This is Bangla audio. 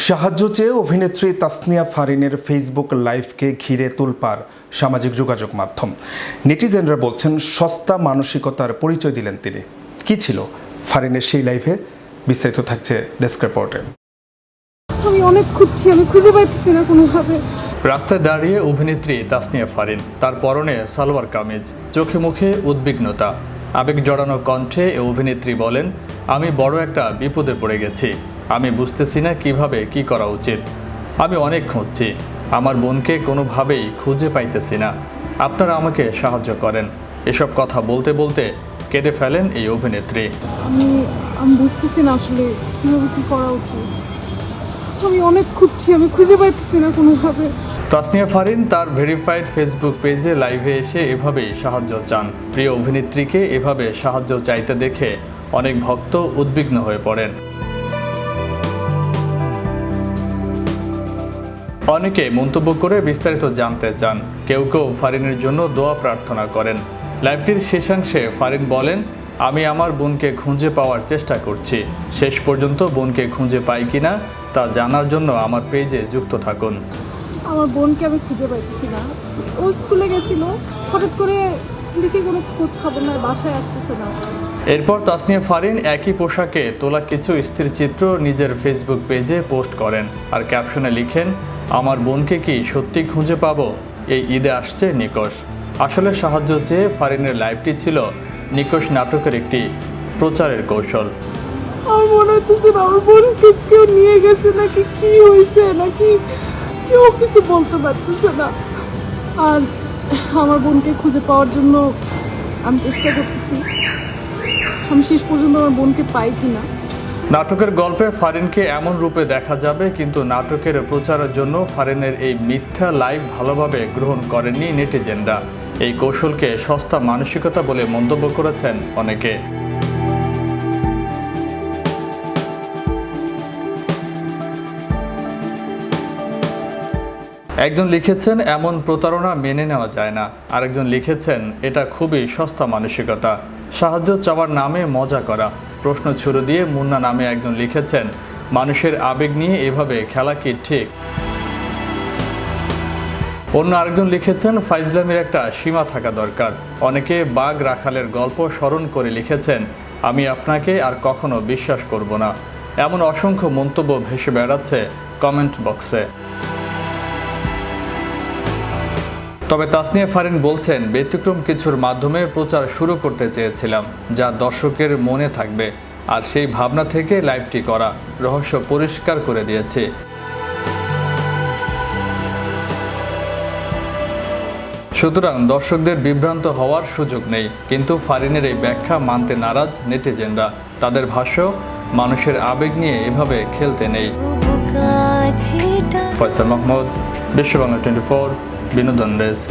সাহায্য চেয়ে অভিনেত্রী তাসনিয়া ফারিনের ফেসবুক লাইভকে ঘিরে তোলপাড় সামাজিক যোগাযোগ মাধ্যম। নেটিজেনরা বলছেন সস্তা মানসিকতার পরিচয় দিলেন তিনি। কি ছিল ফারিনের সেই লাইভে? বিস্তারিত থাকছে ডেস্ক রিপোর্টে। আমি অনেক খুঁজছি, আমি খুঁজে পাইতেছি না কোনোভাবে। রাস্তায় দাঁড়িয়ে অভিনেত্রী তাসনিয়া ফারিন, তার পরনে সালোয়ার কামিজ, চোখে মুখে উদ্বিগ্নতা, আবেগ জড়ানো কণ্ঠে এ অভিনেত্রী বলেন, আমি বড় একটা বিপদে পড়ে গেছি। আমি বুঝতেছি না কিভাবে কি করা উচিত। আমি অনেক খুঁজছি, আমার বোনকে কোনোভাবেই খুঁজে পাইতেছি না। আপনারা আমাকে সাহায্য করেন। এসব কথা বলতে বলতে কেঁদে ফেলেন এই অভিনেত্রী। আমি বুঝতেছি না আসলে কিভাবে কি করা উচিত। আমি অনেক খুঁজছি, আমি খুঁজে পাইতেছি না কোনোভাবে। তাসনিয়া ফারিন তার ভেরিফাইড ফেসবুক পেজে লাইভে এসে এভাবেই সাহায্য চান। প্রিয় অভিনেত্রীকে এভাবে সাহায্য চাইতে দেখে অনেক ভক্ত উদ্বিগ্ন হয়ে পড়েন। অনেকে মন্তব্য করে বিস্তারিত জানতে চান। কেউ কেউ ফারিনের জন্য দোয়া প্রার্থনা করেন। লাইভটির শেষাংশে ফারিন বলেন, আমি আমার বোনকে খুঁজে পাওয়ার চেষ্টা করছি। শেষ পর্যন্ত বোনকে খুঁজে পাই কিনা তা জানার জন্য আমার পেজে যুক্ত থাকুন। আমার বোনকে আমি খুঁজে পাইতেছি না। ও স্কুলে গেছিল, হঠাৎ করে দেখি কোনো খোঁজ খবর নয়, বাসায় আসতেছে না। এরপর তাসনিয়া ফারিন একই পোশাকে তোলা কিছু স্থিরচিত্র নিজের ফেসবুক পেজে পোস্ট করেন আর ক্যাপশনে লিখেন, আমার বোনকে কি সত্যি খুঁজে পাবো? এই ঈদে আসছে নিকোষ। আসলে সাহায্য চেয়ে ফারিনের লাইভটি ছিল নিকোষ নাটকের একটি প্রচারের কৌশল। আমার মনে হচ্ছে আমার বোনকে কেউ নিয়ে গেছে, নাকি কি হয়েছে, নাকি কেউ কিছু বলতে পারতেছে না। আর আমার বোনকে খুঁজে পাওয়ার জন্য আমি চেষ্টা করতেছি। আমি শেষ পর্যন্ত আমার বোনকে পাই কিনা। নাটকের গল্পে ফারিনকে এমন রূপে দেখা যাবে, কিন্তু নাটকের প্রচারের জন্য ফারিনের এই মিথ্যা লাইভ ভালোভাবে গ্রহণ করেননি নেটিজেনরা। এই কৌশলকে সস্তা মানসিকতা বলে মন্তব্য করেছেন অনেকে। একজন লিখেছেন, এমন প্রতারণা মেনে নেওয়া যায় না। আরেকজন লিখেছেন, এটা খুবই সস্তা মানসিকতা, সাহায্য চাওয়ার নামে মজা করা। প্রশ্ন ছুড়ে দিয়ে মুন্না নামে একজন লিখেছেন, মানুষের আবেগ নিয়ে এভাবে খেলা কি ঠিক? অন্য আরেকজন লিখেছেন, ফাইজলামির একটা সীমা থাকা দরকার। অনেকে বাঘ রাখালের গল্প স্মরণ করে লিখেছেন, আমি আপনাকে আর কখনো বিশ্বাস করব না। এমন অসংখ্য মন্তব্য ভেসে বেড়াচ্ছে কমেন্ট বক্সে। তবে তাসনিয়া ফারিন বলছেন, ব্যতিক্রম কিছুর মাধ্যমে প্রচার শুরু করতে চেয়েছিলাম, যা দর্শকের মনে থাকবে। আর সেই ভাবনা থেকে লাইভটি করা, রহস্য পরিষ্কার করে দিয়েছে। সুতরাং দর্শকদের বিভ্রান্ত হওয়ার সুযোগ নেই। কিন্তু ফারিনের এই ব্যাখ্যা মানতে নারাজ নেটিজেনরা। তাদের ভাষ্য, মানুষের আবেগ নিয়ে এভাবে খেলতে নেই। ফয়সাল মাহমুদ, বিশ্ব বাংলা 24, বিনোদন ডেস্ক।